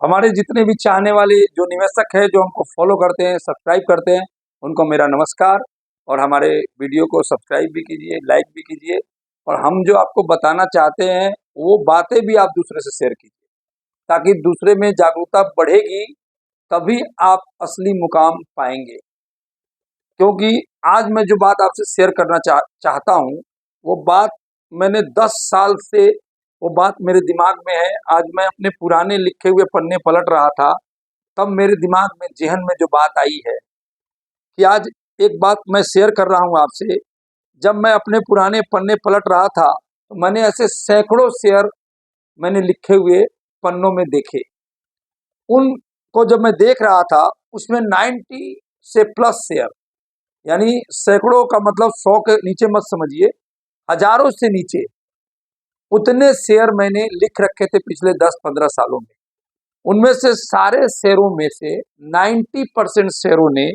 हमारे जितने भी चाहने वाले जो निवेशक है, जो हमको फॉलो करते हैं, सब्सक्राइब करते हैं, उनको मेरा नमस्कार। और हमारे वीडियो को सब्सक्राइब भी कीजिए, लाइक भी कीजिए। और हम जो आपको बताना चाहते हैं वो बातें भी आप दूसरे से शेयर कीजिए, ताकि दूसरे में जागरूकता बढ़ेगी, तभी आप असली मुकाम पाएंगे। क्योंकि आज मैं जो बात आपसे शेयर करना चाहता हूँ, वो बात मैंने 10 साल से वो बात मेरे दिमाग में है। आज मैं अपने पुराने लिखे हुए पन्ने पलट रहा था, तब मेरे दिमाग में, ज़हन में जो बात आई है कि आज एक बात मैं शेयर कर रहा हूँ आपसे। जब मैं अपने पुराने पन्ने पलट रहा था, तो मैंने ऐसे सैकड़ों शेयर मैंने लिखे हुए पन्नों में देखे। उनको जब मैं देख रहा था, उसमें 90 से प्लस शेयर, यानी सैकड़ों का मतलब 100 के नीचे मत समझिए, हजारों से नीचे उतने शेयर मैंने लिख रखे थे पिछले 10-15 सालों में। उनमें से सारे शेयरों में से 90% शेयरों ने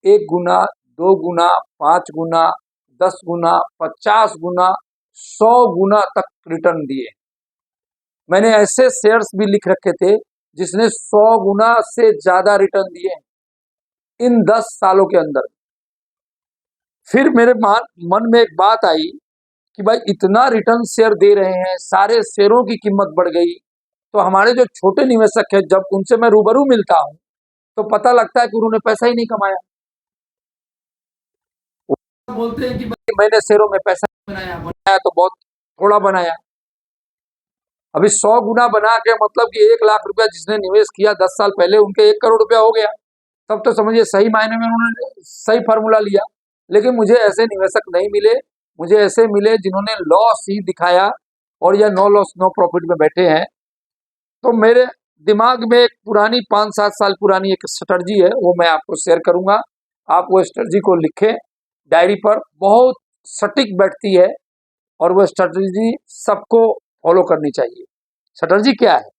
1 गुना, 2 गुना, 5 गुना, 10 गुना, 50 गुना, 100 गुना तक रिटर्न दिए। मैंने ऐसे शेयर्स भी लिख रखे थे जिसने 100 गुना से ज्यादा रिटर्न दिए इन 10 सालों के अंदर। फिर मेरे मन में एक बात आई कि भाई इतना रिटर्न शेयर दे रहे हैं, सारे शेयरों की कीमत बढ़ गई, तो हमारे जो छोटे निवेशक हैं, जब उनसे मैं रूबरू मिलता हूं तो पता लगता है कि उन्होंने पैसा ही नहीं कमाया। बोलते हैं कि भाई मैंने शेयरों में पैसा बनाया तो बहुत थोड़ा बनाया। अभी 100 गुना बना के मतलब कि 1 लाख रुपया जिसने निवेश किया 10 साल पहले, उनके 1 करोड़ रुपया हो गया। तब तो समझिए सही मायने में उन्होंने सही फार्मूला लिया। लेकिन मुझे ऐसे निवेशक नहीं मिले, मुझे ऐसे मिले जिन्होंने लॉस ही दिखाया और या नो लॉस नो प्रॉफिट में बैठे हैं। तो मेरे दिमाग में एक पुरानी 5-7 साल पुरानी एक स्ट्रेटजी है, वो मैं आपको शेयर करूंगा। आप वो स्ट्रेटजी को लिखें डायरी पर, बहुत सटीक बैठती है और वो स्ट्रेटजी सबको फॉलो करनी चाहिए। स्ट्रेटजी क्या है?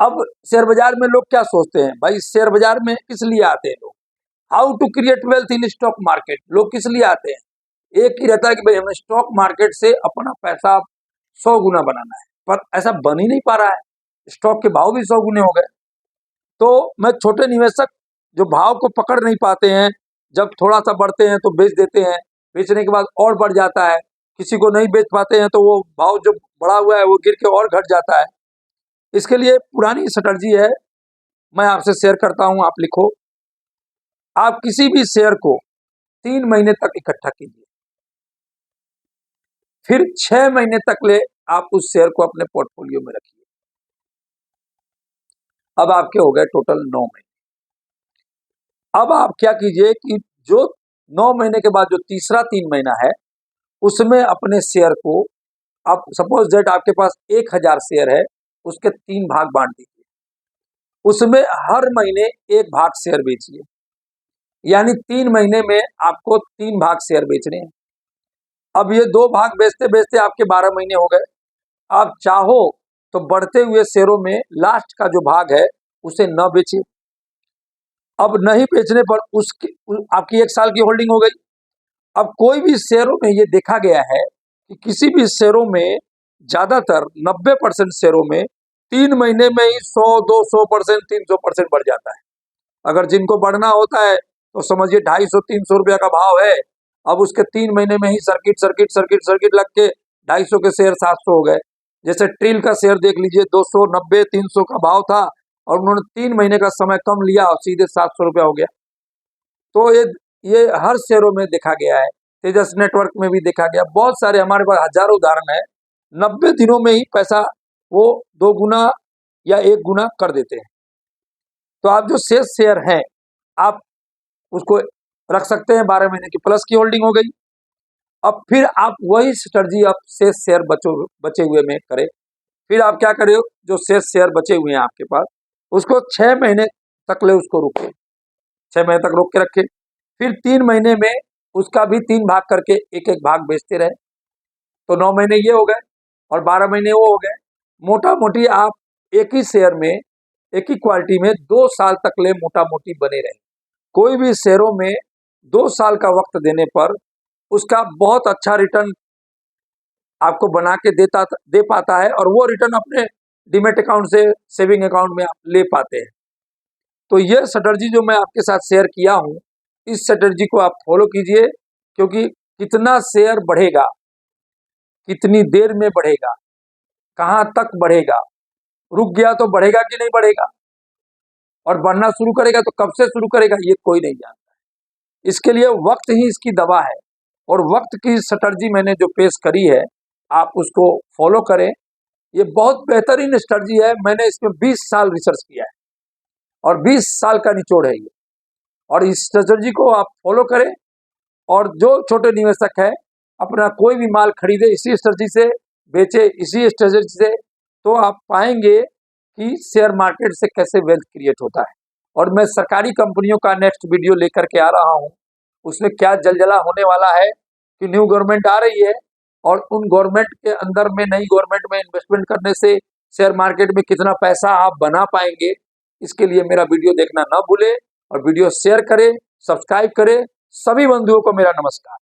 अब शेयर बाजार में लोग क्या सोचते हैं, भाई शेयर बाजार में किस लिए आते हैं लोग? How to create wealth in stock market. लोग किस लिए आते हैं? एक ही रहता है कि भाई हमें स्टॉक मार्केट से अपना पैसा 100 गुना बनाना है, पर ऐसा बन ही नहीं पा रहा है। स्टॉक के भाव भी 100 गुने हो गए। तो मैं छोटे निवेशक जो भाव को पकड़ नहीं पाते हैं, जब थोड़ा सा बढ़ते हैं तो बेच देते हैं, बेचने के बाद और बढ़ जाता है, किसी को नहीं बेच पाते हैं तो वो भाव जो बढ़ा हुआ है वो गिर के और घट जाता है। इसके लिए पुरानी स्ट्रेटजी है, मैं आपसे शेयर करता हूं, आप लिखो। आप किसी भी शेयर को 3 महीने तक इकट्ठा कीजिए, फिर 6 महीने तक ले आप उस शेयर को अपने पोर्टफोलियो में रखिए। अब आपके हो गए टोटल 9 महीने। अब आप क्या कीजिए कि जो 9 महीने के बाद जो तीसरा 3 महीना है, उसमें अपने शेयर को, आप सपोज दैट आपके पास 1000 शेयर है, उसके 3 भाग बांट दीजिए। उसमें हर महीने 1 भाग शेयर बेचिए, यानी 3 महीने में आपको 3 भाग शेयर बेचने हैं। अब ये 2 भाग बेचते बेचते आपके 12 महीने हो गए। आप चाहो तो बढ़ते हुए शेयरों में लास्ट का जो भाग है उसे न बेचिए। अब नहीं बेचने पर आपकी 1 साल की होल्डिंग हो गई। अब कोई भी शेयरों में ये देखा गया है कि किसी भी शेयरों में ज्यादातर 90% शेयरों में 3 महीने में ही 100, 200%, 300% बढ़ जाता है। अगर जिनको बढ़ना होता है तो समझिए 250-300 रुपया का भाव है, अब उसके 3 महीने में ही सर्किट सर्किट सर्किट सर्किट लग के 250 के शेयर 700 हो गए। जैसे ट्रिल का शेयर देख लीजिए, 290, 300 का भाव था और उन्होंने 3 महीने का समय कम लिया और सीधे 700 रुपया हो गया। तो ये हर शेयरों में देखा गया है, तेजस नेटवर्क में भी देखा गया, बहुत सारे हमारे पास हजारों उदाहरण है। 90 दिनों में ही पैसा वो 2 गुना या 1 गुना कर देते हैं। तो आप जो शेष शेयर है आप उसको रख सकते हैं, 12 महीने की प्लस की होल्डिंग हो गई। अब फिर आप वही स्ट्रेटजी आप शेष शेयर बचे हुए में करें। फिर आप क्या करें, जो शेष शेयर बचे हुए हैं आपके पास, उसको 6 महीने तक ले उसको रोके, 6 महीने तक रोक के रखे। फिर 3 महीने में उसका भी 3 भाग करके एक एक भाग बेचते रहे, तो 9 महीने ये हो गए और 12 महीने वो हो गए। मोटा मोटी आप एक ही शेयर में, एक ही क्वालिटी में 2 साल तक ले मोटा मोटी बने रहे। कोई भी शेयरों में 2 साल का वक्त देने पर उसका बहुत अच्छा रिटर्न आपको बना के दे पाता है, और वो रिटर्न अपने डीमेट अकाउंट से सेविंग अकाउंट में आप ले पाते हैं। तो ये स्ट्रेटजी जो मैं आपके साथ शेयर किया हूँ, इस स्ट्रेटजी को आप फॉलो कीजिए, क्योंकि कितना शेयर बढ़ेगा, कितनी देर में बढ़ेगा, कहाँ तक बढ़ेगा, रुक गया तो बढ़ेगा कि नहीं बढ़ेगा, और बढ़ना शुरू करेगा तो कब से शुरू करेगा, ये कोई नहीं जानता है। इसके लिए वक्त ही इसकी दवा है, और वक्त की स्ट्रेटजी मैंने जो पेश करी है, आप उसको फॉलो करें। ये बहुत बेहतरीन स्ट्रेटजी है। मैंने इसमें 20 साल रिसर्च किया है और 20 साल का निचोड़ है ये, और इस स्ट्रेटजी को आप फॉलो करें। और जो छोटे निवेशक है, अपना कोई भी माल खरीदे इसी स्ट्रेटजी से, बेचे इसी स्ट्रेटजी से, तो आप पाएंगे कि शेयर मार्केट से कैसे वेल्थ क्रिएट होता है। और मैं सरकारी कंपनियों का नेक्स्ट वीडियो लेकर के आ रहा हूं, उसमें क्या जलजला होने वाला है कि न्यू गवर्नमेंट आ रही है, और उन गवर्नमेंट के अंदर में, नई गवर्नमेंट में इन्वेस्टमेंट करने से शेयर मार्केट में कितना पैसा आप बना पाएंगे। इसके लिए मेरा वीडियो देखना ना भूले, और वीडियो शेयर करें, सब्सक्राइब करें। सभी बंधुओं को मेरा नमस्कार।